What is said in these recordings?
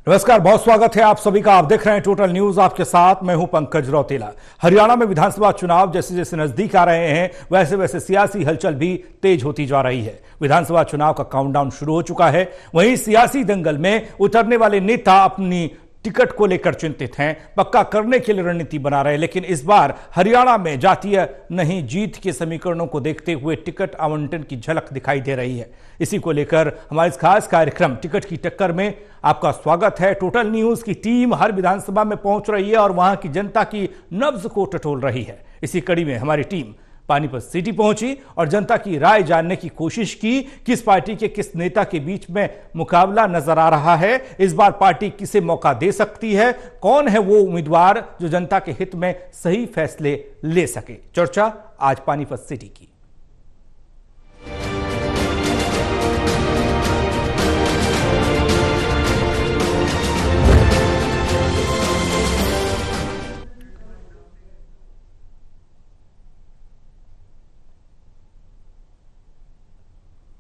नमस्कार, बहुत स्वागत है आप सभी का। आप देख रहे हैं टोटल न्यूज, आपके साथ मैं हूं पंकज रौतेला। हरियाणा में विधानसभा चुनाव जैसे जैसे नजदीक आ रहे हैं वैसे वैसे सियासी हलचल भी तेज होती जा रही है। विधानसभा चुनाव का काउंटडाउन शुरू हो चुका है। वहीं सियासी दंगल में उतरने वाले नेता अपनी टिकट को लेकर चिंतित हैं, पक्का करने के लिए रणनीति बना रहे हैं। लेकिन इस बार हरियाणा में जातीय नहीं जीत के समीकरणों को देखते हुए टिकट आवंटन की झलक दिखाई दे रही है। इसी को लेकर हमारे इस खास कार्यक्रम टिकट की टक्कर में आपका स्वागत है। टोटल न्यूज की टीम हर विधानसभा में पहुंच रही है और वहां की जनता की नब्ज को टटोल रही है। इसी कड़ी में हमारी टीम पानीपत सिटी पहुंची और जनता की राय जानने की कोशिश की। किस पार्टी के किस नेता के बीच में मुकाबला नजर आ रहा है, इस बार पार्टी किसे मौका दे सकती है, कौन है वो उम्मीदवार जो जनता के हित में सही फैसले ले सके। चर्चा आज पानीपत सिटी की।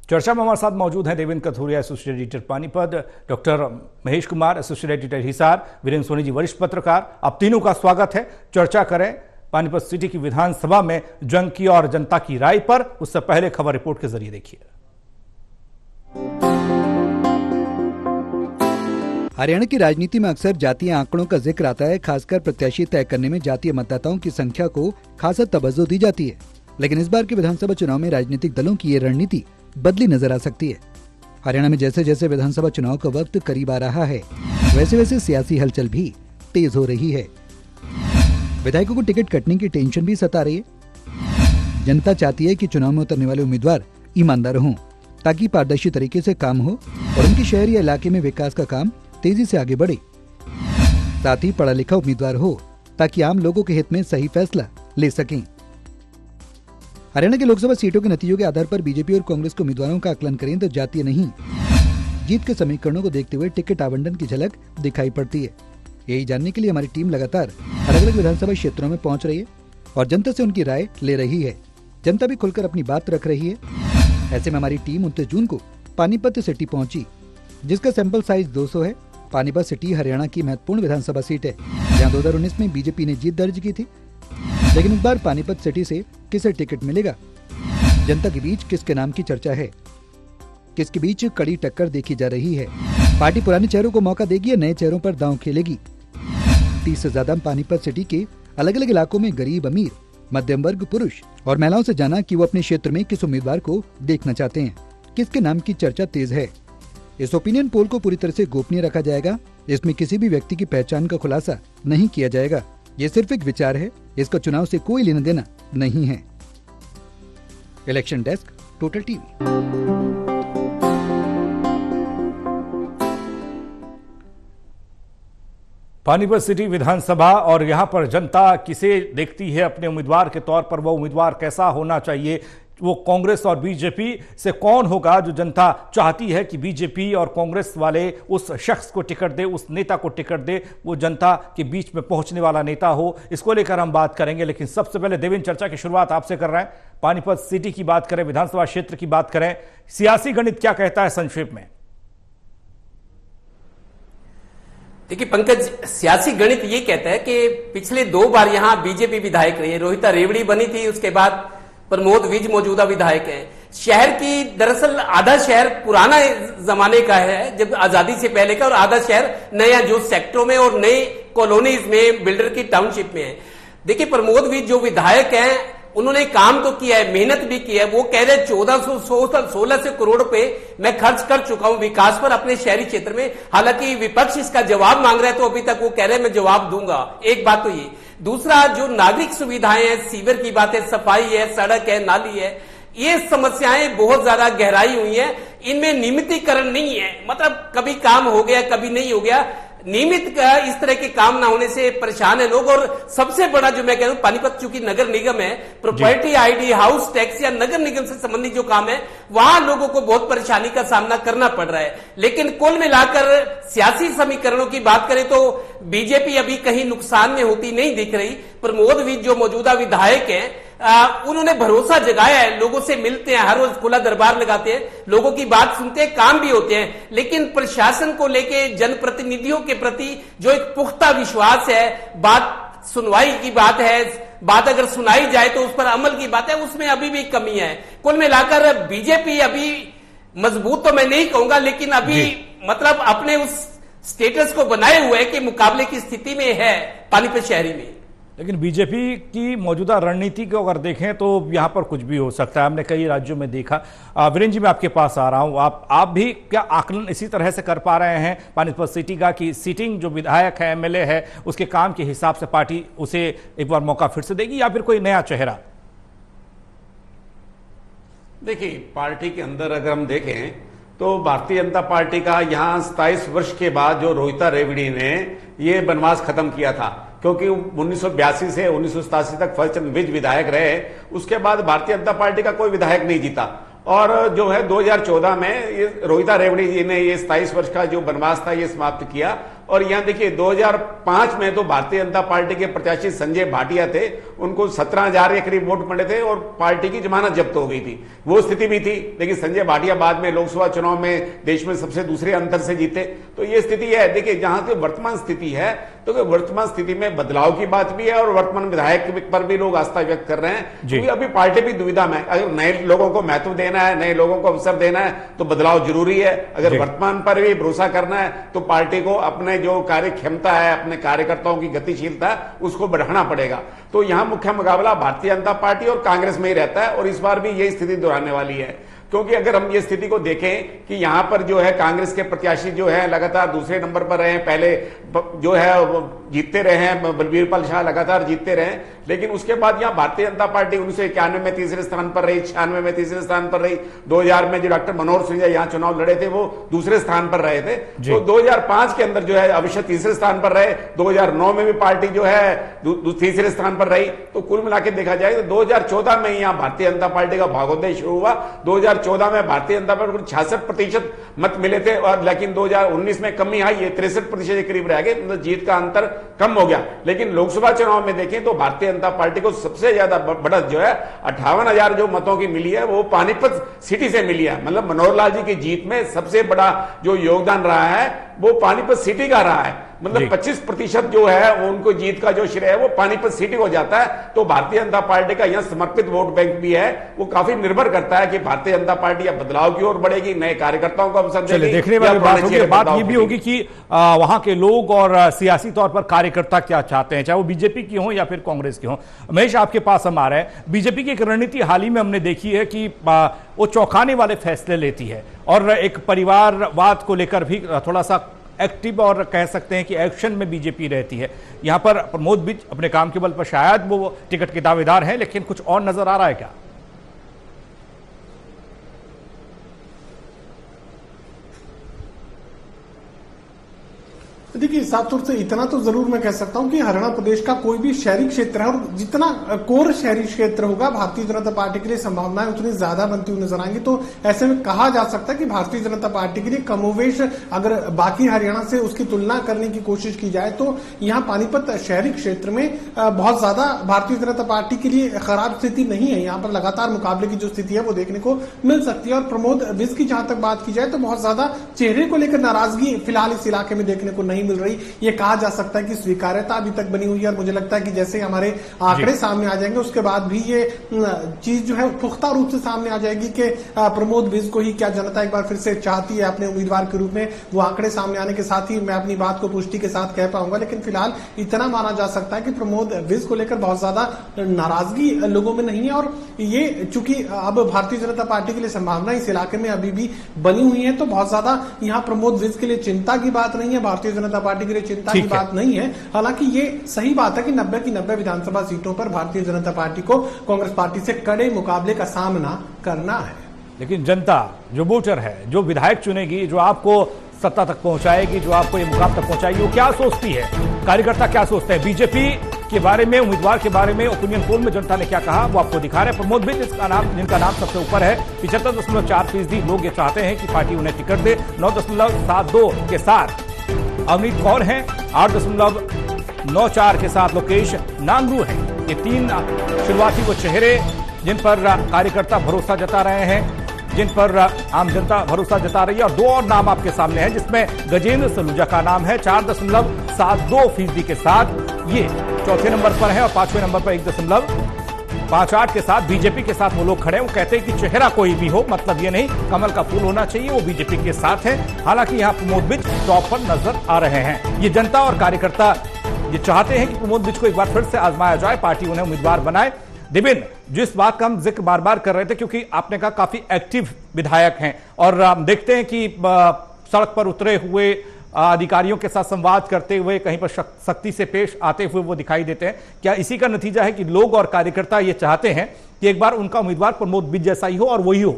चर्चा में हमारे साथ मौजूद हैं Devendra Kathoria, associate editor Panipat, doctor Mahesh Kumar, associate editor Hisar, Virendra Soni ji, वरिष्ठ पत्रकार। आप तीनों का स्वागत है। चर्चा करें पानीपत सिटी की विधानसभा में जंग की और जनता की राय पर। उससे पहले खबर रिपोर्ट के जरिए देखिए। हरियाणा की राजनीति में अक्सर जातीय आंकड़ों का जिक्र आता है। खासकर प्रत्याशी तय करने में जातीय मतदाताओं की संख्या को खासा तवज्जो दी जाती है। लेकिन इस बार के विधानसभा चुनाव में राजनीतिक दलों की ये रणनीति बदली नजर आ सकती है। हरियाणा में जैसे जैसे विधानसभा चुनाव का वक्त करीब आ रहा है वैसे वैसे सियासी हलचल भी तेज हो रही है। विधायकों को टिकट कटने की टेंशन भी सता रही है। जनता चाहती है कि चुनाव में उतरने वाले उम्मीदवार ईमानदार हों ताकि पारदर्शी तरीके से काम हो और उनके शहर या इलाके में विकास का काम तेजी से आगे बढ़े। साथ ही पढ़ा लिखा उम्मीदवार हो ताकि आम लोगों के हित में सही फैसला ले सकें। हरियाणा के लोकसभा सीटों के नतीजों के आधार पर बीजेपी और कांग्रेस के उम्मीदवारों का आकलन करें तो जातीय नहीं जीत के समीकरणों को देखते हुए टिकट आवंटन की झलक दिखाई पड़ती है। यही जानने के लिए हमारी टीम लगातार अलग अलग विधानसभा क्षेत्रों में पहुंच रही है और जनता से उनकी राय ले रही है। जनता भी खुलकर अपनी बात रख रही है। ऐसे में हमारी टीम 29 जून को पानीपत सिटी पहुंची, जिसका सैंपल साइज 200 है। पानीपत सिटी हरियाणा की महत्वपूर्ण विधानसभा सीट है, जहाँ 2019 में बीजेपी ने जीत दर्ज की थी। लेकिन इस बार पानीपत सिटी से किसे टिकट मिलेगा, जनता के बीच किसके नाम की चर्चा है, किसके बीच कड़ी टक्कर देखी जा रही है। पार्टी पुराने चेहरों को मौका देगी या नए चेहरों पर दांव खेलेगी। 30 से ज्यादा पानीपत सिटी के अलग अलग इलाकों में गरीब, अमीर, मध्यम वर्ग, पुरुष और महिलाओं से जाना कि वो अपने क्षेत्र में किस उम्मीदवार को देखना चाहते हैं, किसके नाम की चर्चा तेज है। इस ओपिनियन पोल को पूरी तरह से गोपनीय रखा जाएगा। इसमें किसी भी व्यक्ति की पहचान का खुलासा नहीं किया जाएगा। ये सिर्फ एक विचार है, इसका चुनाव से कोई लेना देना नहीं है। Election desk, total TV. Panipat city विधानसभा और यहां पर जनता किसे देखती है अपने उम्मीदवार के तौर पर, वो उम्मीदवार कैसा होना चाहिए, वो कांग्रेस और बीजेपी से कौन होगा जो जनता चाहती है कि बीजेपी और कांग्रेस वाले उस शख्स को टिकट दे, उस नेता को टिकट दे, वो जनता के बीच में पहुंचने वाला नेता हो। इसको लेकर हम बात करेंगे। लेकिन सबसे पहले देवेंद्र, चर्चा की शुरुआत आपसे कर रहे हैं। पानीपत सिटी की बात करें, विधानसभा क्षेत्र की बात करें, सियासी गणित क्या कहता है संक्षेप में? देखिए पंकज, सियासी गणित ये कहता है कि पिछले 2 बार यहां बीजेपी विधायक रही है। रोहिता रेवड़ी बनी थी, उसके बाद प्रमोद विज मौजूदा विधायक है। शहर की दरअसल आधा शहर पुराना जमाने का है, जब आजादी से पहले का, और आधा शहर नया जो सेक्टरों में और नए कॉलोनीज में, बिल्डर की टाउनशिप में है। देखिए प्रमोद विज जो विधायक हैं उन्होंने काम तो किया है, मेहनत भी की है। वो कह रहे 1416 करोड़ रुपए मैं खर्च कर चुका हूं विकास पर अपने शहरी क्षेत्र में। हालांकि विपक्ष इसका जवाब मांग रहा है, तो अभी तक वो कह रहे हैं मैं जवाब दूंगा। एक बात तो ये। दूसरा, जो नागरिक सुविधाएं हैं, सीवर की बात है, सफाई है, सड़क है, नाली है, ये समस्याएं बहुत ज्यादा गहराई हुई है। इनमें नियमितीकरण नहीं है, मतलब कभी काम हो गया, कभी नहीं हो गया। नियमित इस तरह के काम ना होने से परेशान है लोग। और सबसे बड़ा जो मैं कह रहा हूं, पानीपत चूंकि नगर निगम है, प्रॉपर्टी आईडी, हाउस टैक्स या नगर निगम से संबंधित जो काम है, वहां लोगों को बहुत परेशानी का सामना करना पड़ रहा है। लेकिन कुल मिलाकर सियासी समीकरणों की बात करें तो बीजेपी अभी कहीं नुकसान में होती नहीं दिख रही। प्रमोद विज जो मौजूदा विधायक हैं उन्होंने भरोसा जगाया है, लोगों से मिलते हैं, हर रोज खुला दरबार लगाते हैं, लोगों की बात सुनते हैं, काम भी होते हैं। लेकिन प्रशासन को लेके, जनप्रतिनिधियों के प्रति जो एक पुख्ता विश्वास है, बात सुनवाई की बात है, बात अगर सुनाई जाए तो उस पर अमल की बात है, उसमें अभी भी कमी है। कुल मिलाकर बीजेपी अभी मजबूत तो मैं नहीं कहूंगा, लेकिन अभी मतलब अपने उस स्टेटस को बनाए हुए कि मुकाबले की स्थिति में है पानीपत शहरी में। लेकिन बीजेपी की मौजूदा रणनीति को अगर देखें तो यहां पर कुछ भी हो सकता है। हमने कई राज्यों में देखा। वीरेंद्र जी, मैं आपके पास आ रहा हूं। आप भी क्या आकलन इसी तरह से कर पा रहे हैं पानीपत सिटी का कि सीटिंग जो विधायक है, एमएलए है, उसके काम के हिसाब से पार्टी उसे एक बार मौका फिर से देगी या फिर कोई नया चेहरा? देखिए, पार्टी के अंदर अगर हम देखें तो भारतीय जनता पार्टी का यहां 27 वर्ष के बाद जो रोहिता रेवड़ी ने ये वनवास खत्म किया था, क्योंकि 1982 से 1987 तक फलचंद विज विधायक रहे। उसके बाद भारतीय जनता पार्टी का कोई विधायक नहीं जीता और जो है 2014 में ये रोहिता रेवड़ी जी ने ये 27 वर्ष का जो वनवास था ये समाप्त किया। और यहां देखिए 2005 में तो भारतीय जनता पार्टी के प्रत्याशी संजय भाटिया थे, उनको 17,000 के करीब वोट पड़े थे और पार्टी की जमानत जब्त हो गई थी, वो स्थिति भी थी। लेकिन संजय भाटिया बाद में लोकसभा चुनाव में देश में सबसे दूसरे अंतर से जीते। तो ये स्थिति है। देखिए, जहां से वर्तमान स्थिति है तो वर्तमान स्थिति में बदलाव की बात भी है और वर्तमान विधायक पर भी लोग आस्था व्यक्त कर रहे हैं, क्योंकि अभी पार्टी भी दुविधा में। अगर नए लोगों को महत्व देना है, नए लोगों को अवसर देना है तो बदलाव जरूरी है। अगर वर्तमान पर भी भरोसा करना है तो पार्टी को अपने जो कार्य क्षमता है, अपने कार्यकर्ताओं की गतिशीलता, उसको बढ़ाना पड़ेगा। तो यहां मुख्य मुकाबला भारतीय जनता पार्टी और कांग्रेस में ही रहता है और इस बार भी यही स्थिति दोहराने वाली है। क्योंकि अगर हम ये स्थिति को देखें कि यहां पर जो है कांग्रेस के प्रत्याशी जो है लगातार दूसरे नंबर पर रहे, पहले जो है जीतते रहे हैं, बलबीर पाल शाह लगातार जीतते रहे, लेकिन उसके बाद यहां भारतीय जनता पार्टी 1991 में तीसरे स्थान पर रही, 96 में तीसरे स्थान पर रही, 2000 में जो डॉक्टर मनोहर सिंह यहां चुनाव लड़े थे वो दूसरे स्थान पर रहे थे। तो 2005 के अंदर जो है अवश्य तीसरे स्थान पर रहे, 2009 में भी पार्टी जो है तीसरे स्थान पर रही। तो कुल मिलाकर देखा जाए तो 2014 में यहाँ भारतीय जनता पार्टी का भागोदय शुरू हुआ। 2014 में भारतीय जनता पार्टी को 66% मत मिले थे और लेकिन 2019 में कमी आई, ये 63% के करीब रह गए, मतलब जीत का अंतर कम हो गया। लेकिन लोकसभा चुनाव में देखें तो भारतीय जनता पार्टी को सबसे ज्यादा बढ़त जो है 58,000 जो मतों की मिली है वो पानीपत सिटी से मिली है। मतलब मनोहर लाल जी की जीत में सबसे बड़ा जो योगदान रहा है वो पानीपत सिटी का रहा है। मतलब 25% जो है वो उनको जीत का जो श्रेय है वो पानीपत सिटी को जाता है। तो भारतीय जनता पार्टी का यह समर्पित वोट बैंक भी है, वो काफी निर्भर करता है कि भारतीय जनता पार्टी या बदलाव की ओर बढ़ेगी, नए कार्यकर्ताओं को अवसर देगी। देखने वाली बात होगी। बात ये भी होगी कि वहां के लोग और सियासी तौर पर कार्यकर्ता क्या चाहते हैं, चाहे वो बीजेपी की हो या फिर कांग्रेस की हो। महेश, आपके पास हम आ रहे हैं। बीजेपी की एक रणनीति हाल ही में हमने देखी है कि वो चौंकाने वाले फैसले लेती है और एक परिवारवाद को लेकर भी थोड़ा सा एक्टिव और कह सकते हैं कि एक्शन में बीजेपी रहती है। यहां पर प्रमोद विज अपने काम के बल पर शायद वो टिकट के दावेदार हैं, लेकिन कुछ और नजर आ रहा है क्या? देखिए, साफ तौर से इतना तो जरूर मैं कह सकता हूं कि हरियाणा प्रदेश का कोई भी शहरी क्षेत्र है और जितना कोर शहरी क्षेत्र होगा भारतीय जनता पार्टी के लिए संभावनाएं उतनी ज्यादा बनती हुई नजर आएंगी। तो ऐसे में कहा जा सकता है कि भारतीय जनता पार्टी के लिए कमोवेश अगर बाकी हरियाणा से उसकी तुलना करने की कोशिश की जाए तो यहाँ पानीपत शहरी क्षेत्र में बहुत ज्यादा भारतीय जनता पार्टी के लिए खराब स्थिति नहीं है। यहाँ पर लगातार मुकाबले की जो स्थिति है वो देखने को मिल सकती है। और प्रमोद विज की जहां तक बात की जाए तो बहुत ज्यादा चेहरे को लेकर नाराजगी फिलहाल इस इलाके में देखने को नहीं मिल रही। ये कहा जा सकता है कि स्वीकार्यता अभी तक बनी हुई है और मुझे लगता है कि जैसे हमारे आंकड़े सामने आ जाएंगे उसके बाद भी ये चीज जो है पुख्ता रूप से सामने आ जाएगी कि प्रमोद विज को ही क्या जनता एक बार फिर से चाहती है अपने उम्मीदवार के रूप में। वो आंकड़े सामने आने के साथ ही मैं अपनी बात को पुष्टि के साथ कह पाऊंगा, लेकिन फिलहाल इतना माना जा सकता है कि प्रमोद विज को लेकर बहुत ज्यादा नाराजगी लोगों में नहीं है। और ये चूंकि अब भारतीय जनता पार्टी के लिए संभावना इस इलाके में अभी भी बनी हुई है तो बहुत ज्यादा यहाँ प्रमोद विज के लिए चिंता की बात नहीं है, भारतीय जनता पार्टी के लिए चिंता की बात नहीं है। हालांकि ये सही बात है कि 90 की 90 विधानसभा सीटों पर भारतीय जनता पार्टी को कांग्रेस पार्टी से कड़े मुकाबले का सामना करना है। लेकिन जनता जो वोटर है, जो विधायक चुनेगी, जो आपको सत्ता तक पहुंचाएगी, जो आपको ये मुकाम तक पहुंचाएगी, वो क्या सोचती है, कार्यकर्ता क्या सोचते हैं, बीजेपी के बारे में, उम्मीदवार के बारे में ओपिनियन पोल में जनता ने क्या कहा वो आपको दिखा रहे हैं। प्रमोद विज इसका नाम, जिनका नाम सबसे ऊपर है, 75.4% लोग ये चाहते हैं कि पार्टी उन्हें टिकट दे। 9.72 के साथ अवनीत कौर हैं, 8.8 9-4 के साथ लोकेश नांगरू हैं। ये 3 शुरुआती वो चेहरे जिन पर कार्यकर्ता भरोसा जता रहे हैं, जिन पर आम जनता भरोसा जता रही है। और 2 और नाम आपके सामने हैं, जिसमें गजेंद्र सलूजा का नाम है 4.72% के साथ ये चौथे नंबर पर है, और 5वें नंबर पर 1.58 के साथ बीजेपी के साथ वो लोग खड़े हैं। वो कहते हैं कि चेहरा कोई भी हो, मतलब ये नहीं कमल का फूल होना चाहिए, वो बीजेपी के साथ है। हालांकि यहां प्रमोद बिज टॉप पर नजर आ रहे हैं। ये जनता और कार्यकर्ता ये चाहते हैं कि प्रमोद बिज को एक बार फिर से आजमाया जाए, पार्टी उन्हें उम्मीदवार बनाए। दिबिन, जिस बात का हम जिक्र बार बार कर रहे थे, क्योंकि आपने कहा काफी एक्टिव विधायक हैं और हम देखते हैं कि सड़क पर उतरे हुए अधिकारियों के साथ संवाद करते हुए, कहीं पर सख्ती से पेश आते हुए वो दिखाई देते हैं। क्या इसी का नतीजा है कि लोग और कार्यकर्ता ये चाहते हैं कि एक बार उनका उम्मीदवार प्रमोद बिज जैसा ही हो और वही हो?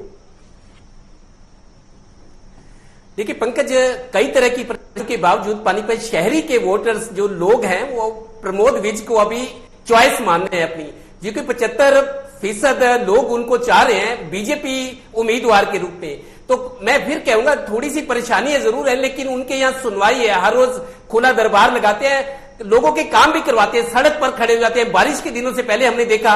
देखिए पंकज, कई तरह की परिस्थितियों के बावजूद पानीपत शहरी के वोटर्स जो लोग हैं वो प्रमोद बिज को अभी चॉइस मान रहे हैं अपनी, क्योंकि 75% लोग उनको चाह रहे हैं बीजेपी उम्मीदवार के रूप में। तो मैं फिर कहूंगा थोड़ी सी परेशानी है जरूर है, लेकिन उनके यहाँ सुनवाई है, हर रोज खुला दरबार लगाते हैं, लोगों के काम भी करवाते हैं, सड़क पर खड़े हो जाते हैं। बारिश के दिनों से पहले हमने देखा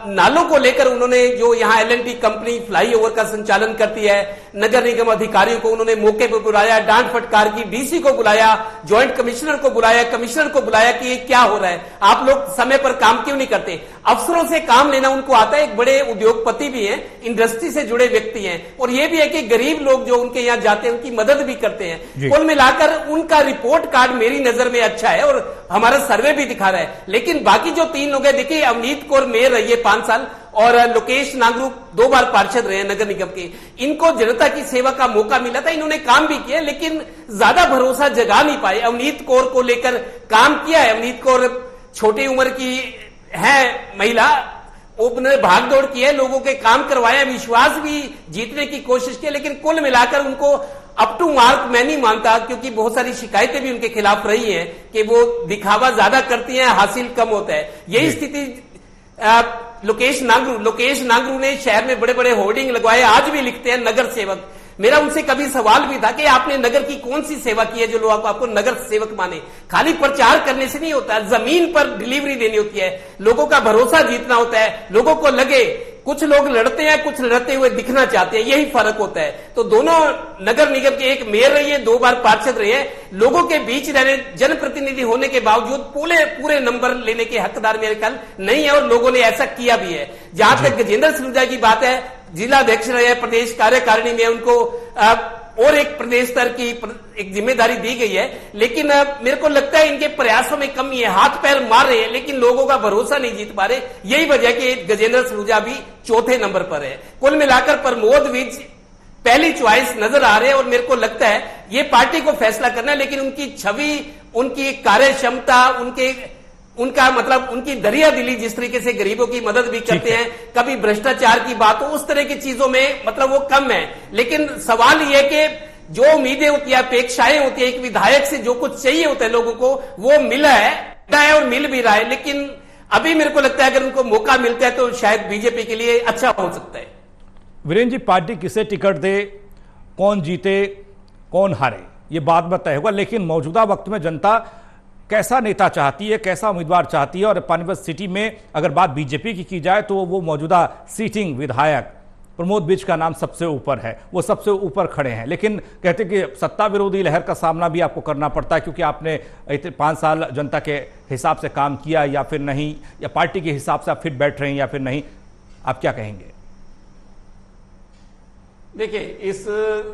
नालों को लेकर उन्होंने, जो यहाँ L&T कंपनी फ्लाईओवर का संचालन करती है, नगर निगम अधिकारियों को उन्होंने मौके पर बुलाया, डांट फटकार की, डीसी को बुलाया, ज्वाइंट कमिश्नर को बुलाया, कमिश्नर को बुलाया कि ये क्या हो रहा है, आप लोग समय पर काम क्यों नहीं करते। अफसरों से काम लेना उनको आता है, एक बड़े उद्योगपति भी हैं, इंडस्ट्री से जुड़े व्यक्ति हैं, और ये भी है कि गरीब लोग जो उनके यहाँ जाते हैं उनकी मदद भी करते हैं। कुल मिलाकर उनका रिपोर्ट कार्ड मेरी नजर में अच्छा है और हमारा सर्वे भी दिखा रहा है। लेकिन बाकी जो 3 लोग हैं, देखिए अवनीत कौर मेयर रही है 5 साल और लोकेश नांगरू 2 बार पार्षद रहे हैं नगर निगम के। इनको जनता की सेवा का मौका मिला था, इन्होंने काम भी किया, लेकिन ज्यादा भरोसा जगा नहीं पाए। अवनीत कौर को लेकर काम किया है, अवनीत कौर छोटी उम्र की है महिला, उन्होंने भाग दौड़ की है, लोगों के काम करवाया, विश्वास भी जीतने की कोशिश की, लेकिन कुल मिलाकर उनको अप टू मार्क मैं नहीं मानता, क्योंकि बहुत सारी शिकायतें भी उनके खिलाफ रही हैं कि वो दिखावा ज्यादा करती हैं, हासिल कम होता है। यही स्थिति लोकेश नांगरू ने शहर में बड़े बड़े होर्डिंग लगवाए, आज भी लिखते हैं नगर सेवक। मेरा उनसे कभी सवाल भी था कि आपने नगर की कौन सी सेवा की है जो लोग आपको नगर सेवक माने। खाली प्रचार करने से नहीं होता, जमीन पर डिलीवरी देनी होती है, लोगों का भरोसा जीतना होता है, लोगों को लगे। कुछ लोग लड़ते हैं, कुछ लड़ते हुए दिखना चाहते हैं, यही फर्क होता है। तो दोनों नगर निगम के, एक मेयर रही है, 2 बार पार्षद रहे हैं, लोगों के बीच रहने, जनप्रतिनिधि होने के बावजूद पूरे नंबर लेने के हकदार मेरे ख्याल नहीं है, और लोगों ने ऐसा किया भी है। जहां तक गजेंद्र सलूजा की बात है, जिला अध्यक्ष रहे, प्रदेश कार्यकारिणी में उनको और एक प्रदेश स्तर की एक जिम्मेदारी दी गई है, लेकिन मेरे को लगता है इनके प्रयासों में कमी है, हाथ पैर मार रहे हैं लेकिन लोगों का भरोसा नहीं जीत पा रहे। यही वजह कि गजेंद्र सलूजा भी 4थे नंबर पर है। कुल मिलाकर प्रमोद बिज पहली चॉइस नजर आ रहे हैं, और मेरे को लगता है ये पार्टी को फैसला करना है, लेकिन उनकी छवि, उनकी कार्य क्षमता, उनका मतलब उनकी दरिया दिली, जिस तरीके से गरीबों की मदद भी करते हैं, कभी भ्रष्टाचार की बात हो, उस तरह की चीजों में मतलब वो कम है। लेकिन सवाल ये कि जो उम्मीदें होती है, अपेक्षाएं होती है, एक विधायक से जो कुछ चाहिए होता है लोगों को, वो मिला है और मिल भी रहा है। लेकिन अभी मेरे को लगता है अगर उनको मौका मिलता है तो शायद बीजेपी के लिए अच्छा हो सकता है। वीरेंद्र जी, पार्टी किसे टिकट दे, कौन जीते कौन हारे, ये बाद में तय होगा, लेकिन मौजूदा वक्त में जनता कैसा नेता चाहती है, कैसा उम्मीदवार चाहती है। और पानीपत सिटी में अगर बात बीजेपी की जाए तो वो मौजूदा सीटिंग विधायक प्रमोद बिज का नाम सबसे ऊपर है, वो सबसे ऊपर खड़े हैं। लेकिन कहते कि सत्ता विरोधी लहर का सामना भी आपको करना पड़ता है, क्योंकि आपने 5 साल जनता के हिसाब से काम किया या फिर नहीं, या पार्टी के हिसाब से आप फिट बैठ रहे हैं या फिर नहीं, आप क्या कहेंगे? देखिए, इस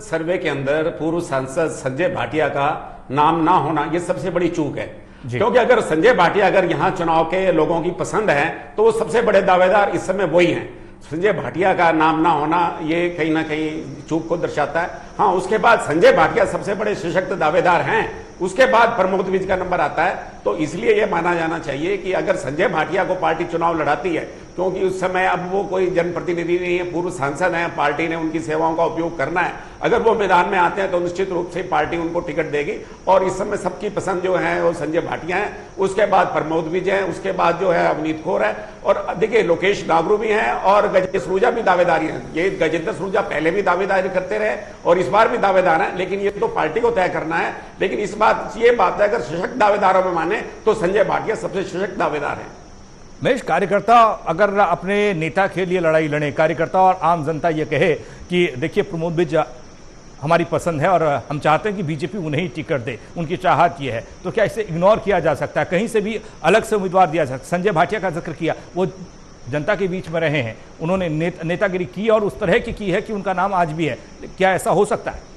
सर्वे के अंदर पूर्व सांसद संजय भाटिया का नाम ना होना ये सबसे बड़ी चूक है, क्योंकि अगर संजय भाटिया अगर यहां चुनाव के लोगों की पसंद है तो वो सबसे बड़े दावेदार इस समय वही हैं। संजय भाटिया का नाम ना होना ये कहीं ना कहीं चूक को दर्शाता है। हाँ, उसके बाद संजय भाटिया सबसे बड़े सशक्त दावेदार हैं, उसके बाद प्रमोद बिज का नंबर आता है। तो इसलिए यह माना जाना चाहिए कि अगर संजय भाटिया को पार्टी चुनाव लड़ाती है क्योंकि उस समय अब वो कोई जनप्रतिनिधि नहीं है, पूर्व सांसद हैं, पार्टी ने उनकी सेवाओं का उपयोग करना है। अगर वो मैदान में आते हैं तो निश्चित रूप से पार्टी उनको टिकट देगी। और इस समय सबकी पसंद जो है वो संजय भाटिया है, उसके बाद प्रमोद विजय है, उसके बाद जो है अवनीत कौर है, और देखिए लोकेश नागरू भी हैं और गजेंद्र सलूजा भी दावेदारी हैं। ये गजेंद्र सलूजा पहले भी दावेदारी करते रहे और इस बार भी दावेदार हैं, लेकिन ये तो पार्टी को तय करना है। लेकिन इस बात ये बात है, अगर सशक्त दावेदारों में माने तो संजय भाटिया सबसे सशक्त दावेदार है। महेश, कार्यकर्ता अगर अपने नेता के लिए लड़ाई लड़े, कार्यकर्ता और आम जनता ये कहे कि देखिए प्रमोद विजय हमारी पसंद है और हम चाहते हैं कि बीजेपी उन्हें ही टिकट दे, उनकी चाहत ये है, तो क्या इसे इग्नोर किया जा सकता है? कहीं से भी अलग से उम्मीदवार दिया जा सकता? संजय भाटिया का जिक्र किया, वो जनता के बीच में रहे हैं, उन्होंने नेतागिरी की और उस तरह की है कि उनका नाम आज भी है। क्या ऐसा हो सकता है?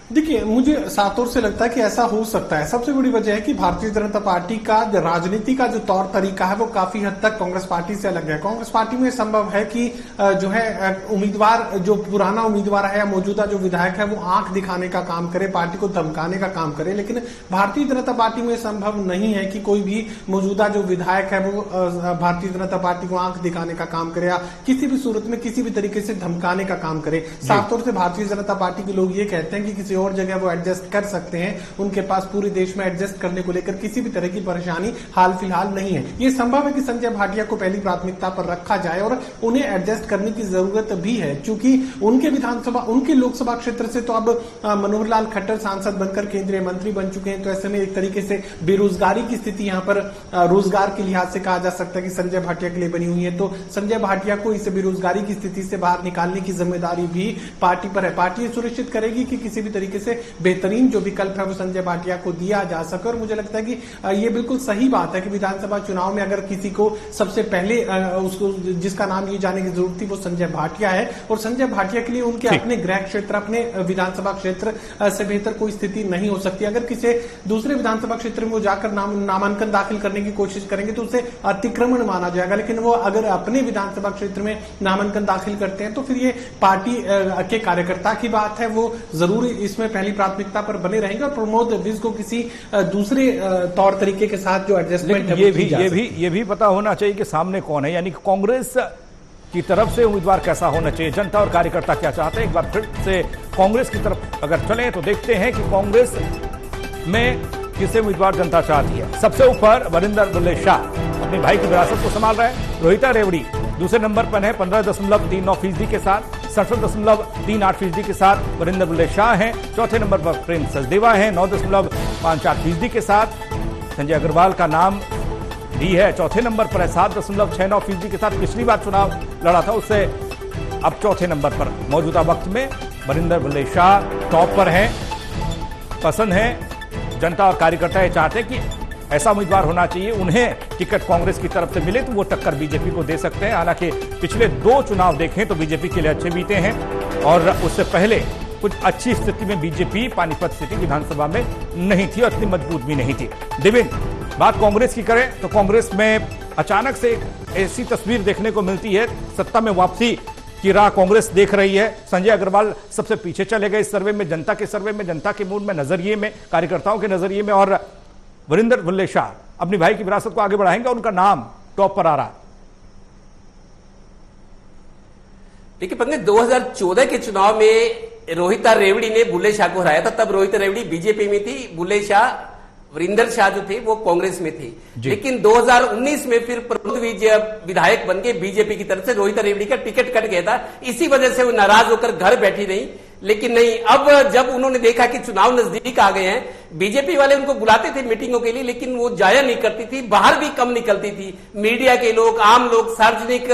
देखिए, मुझे साफ तौर से लगता है कि ऐसा हो सकता है। सबसे बड़ी वजह है कि भारतीय जनता पार्टी का राजनीति का जो तौर तरीका है वो काफी हद तक कांग्रेस पार्टी से अलग है। कांग्रेस पार्टी में संभव है कि जो है उम्मीदवार, जो पुराना उम्मीदवार है या मौजूदा जो विधायक है वो आंख दिखाने का काम करे, पार्टी को धमकाने का काम करे, लेकिन भारतीय जनता पार्टी में संभव नहीं है कि कोई भी मौजूदा जो विधायक है वो भारतीय जनता पार्टी को आंख दिखाने का काम करे या किसी भी सूरत में किसी भी तरीके से धमकाने का काम करे। साफ तौर से भारतीय जनता पार्टी के लोग ये कहते हैं कि किसी और जगह वो एडजस्ट कर सकते हैं, उनके पास पूरे देश में एडजस्ट करने को लेकर किसी भी तरह की परेशानी हाल फिलहाल नहीं है। ये संभव है कि संजय भाटिया को पहली प्राथमिकता पर रखा जाए और उन्हें एडजस्ट करने की जरूरत भी है, क्योंकि उनके विधानसभा, उनके लोकसभा क्षेत्र से तो अब मनोहर लाल खट्टर सांसद बनकर केंद्रीय मंत्री बन चुके हैं। तो ऐसे में एक तरीके से बेरोजगारी की स्थिति यहाँ पर रोजगार के लिहाज से कहा जा सकता है कि संजय भाटिया के लिए बनी हुई है। तो संजय भाटिया को इस बेरोजगारी की स्थिति से बाहर निकालने की जिम्मेदारी भी पार्टी पर है। पार्टी सुनिश्चित करेगी कि किसी भी तरीके से बेहतरीन जो विकल्प है वो संजय भाटिया को दिया जा सके। और मुझे लगता है कि ये बिल्कुल सही बात है कि विधानसभा चुनाव में अगर किसी को सबसे पहले उसको जिसका नाम लिए जाने की जरूरत थी वो संजय भाटिया है। और संजय भाटिया के लिए उनके अपने गृह क्षेत्र, अपने विधानसभा क्षेत्र से बेहतर कोई स्थिति नहीं हो सकती। अगर किसी दूसरे विधानसभा क्षेत्र में वो जाकर नामांकन दाखिल करने की कोशिश करेंगे तो उसे अतिक्रमण माना जाएगा, लेकिन वो अगर अपने विधानसभा क्षेत्र में नामांकन दाखिल करते हैं तो फिर ये पार्टी के कार्यकर्ता की बात है, वो जरूर इसमें पहली प्राथमिकता पर बने रहेंगे और प्रमोद विज को किसी दूसरे तौर तरीके के साथ जो एडजस्टमेंट है ये भी पता होना चाहिए कि सामने कौन है, यानी कि कांग्रेस की तरफ से उम्मीदवार कैसा होना चाहिए, जनता और कार्यकर्ता क्या चाहते हैं। एक बार फिर से कांग्रेस की तरफ अगर चलें तो देखते हैं कि कांग्रेस में किसे उम्मीदवार जनता चाहती है। सबसे ऊपर वरिंदर बुल्ले शाह अपने भाई की विरासत को संभाल रहे हैं। रोहिता रेवड़ी दूसरे नंबर पर है 15.39% के साथ, 67.38% के साथ वरिंदर बुल्ले शाह हैं। चौथे नंबर पर प्रेम सचदेवा है 9.54% के साथ। संजय अग्रवाल का नाम भी है, चौथे नंबर पर है 7.69% के साथ। पिछली बार चुनाव लड़ा था उससे अब चौथे नंबर पर। मौजूदा वक्त में वरिंदर बुल्ले शाह टॉप पर हैं, पसंद है। जनता और कार्यकर्ता ये चाहते हैं कि ऐसा उम्मीदवार होना चाहिए, उन्हें टिकट कांग्रेस की तरफ से मिले तो वो टक्कर बीजेपी को दे सकते हैं। हालांकि पिछले 2 चुनाव देखें तो बीजेपी के लिए अच्छे बीते हैं और उससे पहले कुछ अच्छी स्थिति में बीजेपी पानीपत सिटी विधानसभा में नहीं थी और इतनी मजबूत भी नहीं थी। देवेंद्र, बात कांग्रेस की करें तो कांग्रेस में अचानक से एक ऐसी तस्वीर देखने को मिलती है, सत्ता में वापसी की राह कांग्रेस देख रही है। संजय अग्रवाल सबसे पीछे चले गए इस सर्वे में, जनता के सर्वे में, जनता के मूड में, नजरिए में, कार्यकर्ताओं के नजरिए में, और वरिंदर बुल्ले शाह अपनी भाई की विरासत को आगे बढ़ाएंगे और उनका नाम टॉप पर आ रहा है। देखिए पंकज, 2014 के चुनाव में रोहिता रेवड़ी ने बुल्ले शाह को हराया था। तब रोहिता रेवड़ी बीजेपी में थी, बुल्ले शाह, वरिंदर शाह जो थे वो कांग्रेस में थे। लेकिन 2019 में फिर प्रमोद विजय विधायक बन के बीजेपी की तरफ से रोहिता रेवड़ी का टिकट कट गया था। इसी वजह से वो नाराज होकर घर बैठी रही। लेकिन नहीं, अब जब उन्होंने देखा कि चुनाव नजदीक आ गए हैं, बीजेपी वाले उनको बुलाते थे मीटिंगों के लिए, लेकिन वो जाया नहीं करती थी, बाहर भी कम निकलती थी। मीडिया के लोग, आम लोग, सार्वजनिक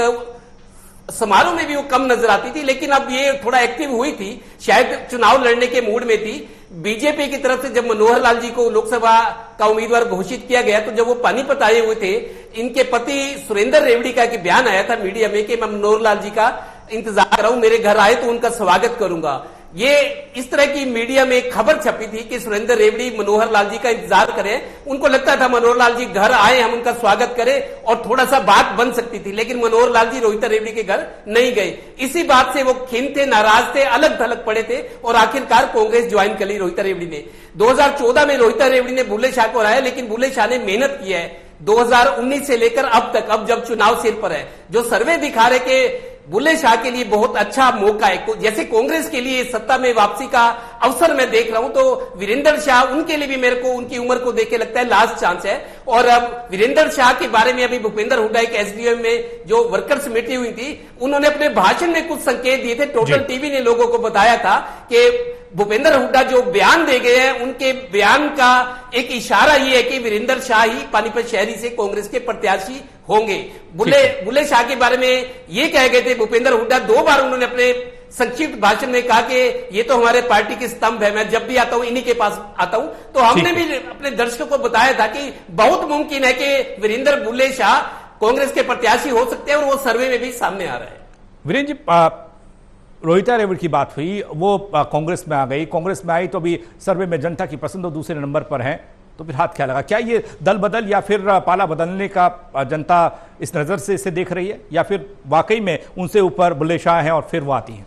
समारोह में भी वो कम नजर आती थी। लेकिन अब ये थोड़ा एक्टिव हुई थी, शायद चुनाव लड़ने के मूड में थी। बीजेपी की तरफ से जब मनोहर लाल जी को लोकसभा का उम्मीदवार घोषित किया गया तो जब वो पानीपत आए हुए थे, इनके पति सुरेंद्र रेवड़ी का एक बयान आया था मीडिया में कि मैं मनोहर लाल जी का इंतजार कर रहा हूं, मेरे घर आए तो उनका स्वागत करूंगा। ये इस तरह की मीडिया में खबर छपी थी कि सुरेंद्र रेवड़ी मनोहर लाल जी का इंतजार करें। उनको लगता था मनोहर लाल जी घर आए, हम उनका स्वागत करें और थोड़ा सा बात बन सकती थी, लेकिन मनोहर लाल जी रोहिता रेवड़ी के घर नहीं गए। इसी बात से वो खिन्न थे, नाराज थे, अलग थलग पड़े थे और आखिरकार कांग्रेस ज्वाइन कर ली रोहिता रेवड़ी ने। 2014 में रोहिता रेवड़ी ने बुल्ले शाह को हराया, लेकिन बुल्ले शाह ने मेहनत की है 2019 से लेकर अब तक। अब जब चुनाव सिर पर है, जो सर्वे दिखा रहे कि बुल्ले शाह के लिए बहुत अच्छा मौका है, जैसे कांग्रेस के लिए सत्ता में वापसी का अवसर मैं देख रहा हूं, तो वीरेंद्र शाह उनके लिए भी मेरे को उनकी उम्र को देख के लगता है लास्ट चांस है। और अब वीरेंद्र शाह के बारे में अभी भूपेंद्र हुड्डा एक एसडीएम में जो वर्कर्स मीटिंग हुई थी, उन्होंने अपने भाषण में कुछ संकेत दिए थे। टोटल टीवी ने लोगों को बताया था कि भूपेंद्र हुड्डा जो बयान दे गए हैं, उनके बयान का एक इशारा ये है कि वीरेंद्र शाह ही पानीपत शहरी से कांग्रेस के प्रत्याशी होंगे। बुल्ले शाह के बारे में ये कह गए थे भूपेंद्र हुड्डा, 2 बार उन्होंने अपने संक्षिप्त भाषण में कहा कि ये तो हमारे पार्टी के स्तंभ है, मैं जब भी आता हूं इन्हीं के पास आता हूं। तो हमने भी अपने दर्शकों को बताया था कि बहुत मुमकिन है कि वीरेंद्र बुल्ले शाह कांग्रेस के प्रत्याशी हो सकते हैं और वो सर्वे में भी सामने आ रहा है। वीरेंद्र जी, रोहिता रेवड़ी की बात हुई, वो कांग्रेस में आ गई, कांग्रेस में आई तो अभी सर्वे में जनता की पसंद दूसरे नंबर पर है, तो फिर हाथ क्या लगा? क्या ये दल बदल या फिर पाला बदलने का जनता इस नजर से इसे देख रही है, या फिर वाकई में उनसे ऊपर बुल्ले शाह हैं और फिर वो आती हैं?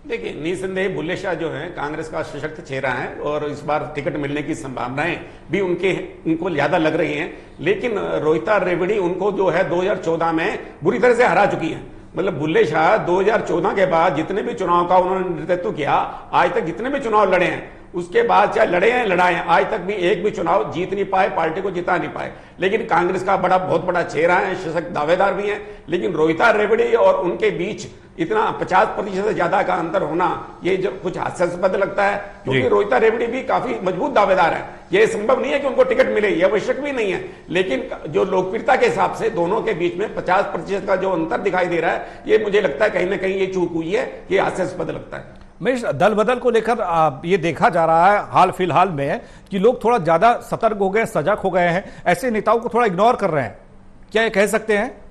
देखिए, निसंदेह बुल्ले शाह जो है कांग्रेस का सशक्त चेहरा है और इस बार टिकट मिलने की संभावनाएं भी उनको ज्यादा लग रही हैं। लेकिन रोहिता रेवड़ी उनको जो है 2014 में बुरी तरह से हरा चुकी है। मतलब बुल्ले शाह 2014 के बाद जितने भी चुनाव का उन्होंने नेतृत्व किया, आज तक जितने भी चुनाव लड़े हैं, उसके बाद चाहे लड़े हैं लड़ाए हैं, आज तक भी एक भी चुनाव जीत नहीं पाए, पार्टी को जिता नहीं पाए। लेकिन कांग्रेस का बहुत बड़ा चेहरा है, सशक्त दावेदार भी हैं। लेकिन रोहिता रेवड़ी और उनके बीच इतना 50% से ज्यादा का अंतर होना, ये जो कुछ हास्यास्पद लगता है, क्योंकि रोहिता रेवड़ी भी काफी मजबूत दावेदार है। ये संभव नहीं है कि उनको टिकट मिले, ये आवश्यक भी नहीं है। लेकिन जो लोकप्रियता के हिसाब से दोनों के बीच में 50% का जो अंतर दिखाई दे रहा है, ये मुझे लगता है कहीं ना कहीं ये चूक हुई है, ये हास्यास्पद लगता है। दल बदल को लेकर ये देखा जा रहा है हाल फिलहाल में कि लोग थोड़ा ज्यादा सतर्क हो गए, सजग हो गए हैं, ऐसे नेताओं को थोड़ा इग्नोर कर रहे हैं, क्या ये कह सकते हैं?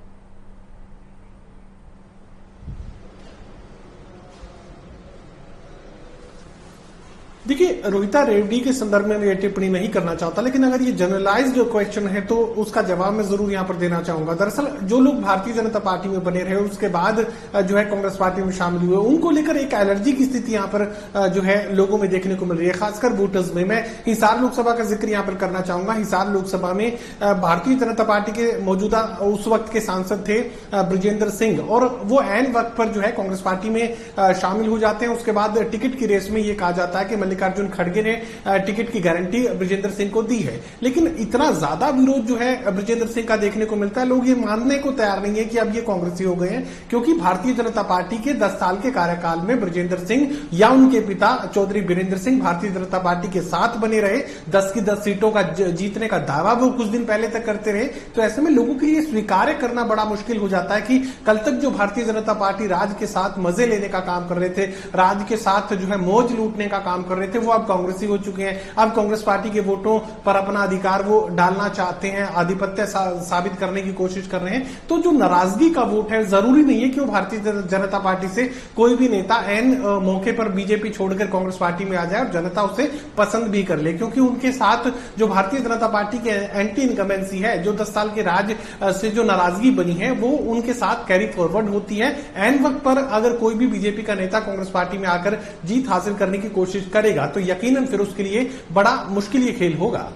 देखिए, रोहिता रेवड़ी के संदर्भ में मैं ये टिप्पणी नहीं करना चाहता, लेकिन अगर ये जनरलाइज जो क्वेश्चन है तो उसका जवाब मैं जरूर यहाँ पर देना चाहूंगा। दरअसल जो लोग भारतीय जनता पार्टी में बने रहे, उसके बाद जो है कांग्रेस पार्टी में शामिल हुए, उनको लेकर एक एलर्जी की स्थिति यहाँ पर जो है लोगों में देखने को मिल रही है, खासकर वोटर्स में। मैं हिसार लोकसभा का जिक्र यहाँ पर करना चाहूंगा। हिसार लोकसभा में भारतीय जनता पार्टी के मौजूदा उस वक्त के सांसद थे ब्रजेंद्र सिंह, और वो ऐन वक्त पर जो है कांग्रेस पार्टी में शामिल हो जाते हैं। उसके बाद टिकट की रेस में ये कहा जाता है कि मल्लिकार्जुन खड़गे ने टिकट की गारंटी ब्रजेंद्र सिंह को दी है। लेकिन इतना ज्यादा विरोध जो है ब्रजेंद्र सिंह का देखने को मिलता है, लोग ये मानने को तैयार नहीं है कि अब ये कांग्रेसी हो गए हैं, क्योंकि भारतीय जनता पार्टी के 10 साल के कार्यकाल में ब्रजेंद्र सिंह या उनके पिता चौधरी बीरेंद्र सिंह भारतीय जनता पार्टी के साथ बने रहे। 10 की 10 सीटों का जीतने का दावा वो कुछ दिन पहले तक करते रहे। तो ऐसे में लोगों के लिए स्वीकार करना बड़ा मुश्किल हो जाता है कि कल तक जो भारतीय जनता पार्टी राज्य के साथ मजे लेने का काम कर रहे थे, राज्य के साथ जो है मौज लूटने का काम कर रहे थे, वो अब कांग्रेसी हो चुके हैं। अब कांग्रेस पार्टी के वोटों पर अपना अधिकार वो डालना चाहते हैं, आधिपत्य साबित करने की कोशिश कर रहे हैं। तो जो नाराजगी का वोट है, जरूरी नहीं है कि वो भारतीय जनता पार्टी से कोई भी नेता एन मौके पर बीजेपी छोड़कर कांग्रेस पार्टी में आ जाए और जनता उसे पसंद भी कर ले, क्योंकि उनके साथ जो भारतीय जनता पार्टी के एंटी इनकमेंसी है, जो 10 साल के राज से जो नाराजगी बनी है, वो उनके साथ कैरी फॉरवर्ड होती है। एन वक्त पर अगर कोई भी बीजेपी का नेता कांग्रेस पार्टी में आकर जीत हासिल करने की कोशिश करेगा तो यकीनन फिर उसके लिए बड़ा मुश्किल ये खेल होगा।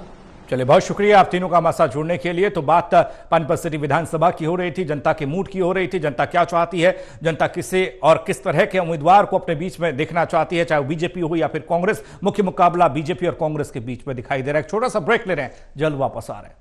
चलिए, बहुत शुक्रिया आप तीनों का हमारे साथ जुड़ने के लिए। तो बात पानीपत सिटी विधानसभा की हो रही थी, जनता के मूड की हो रही थी, जनता क्या चाहती है, जनता किसे और किस तरह के उम्मीदवार को अपने बीच में देखना चाहती है, चाहे वो बीजेपी हो या फिर कांग्रेस। मुख्य मुकाबला बीजेपी और कांग्रेस के बीच में दिखाई दे रहा है। एक छोटा सा ब्रेक ले रहे हैं, जल्द वापस आ रहे हैं।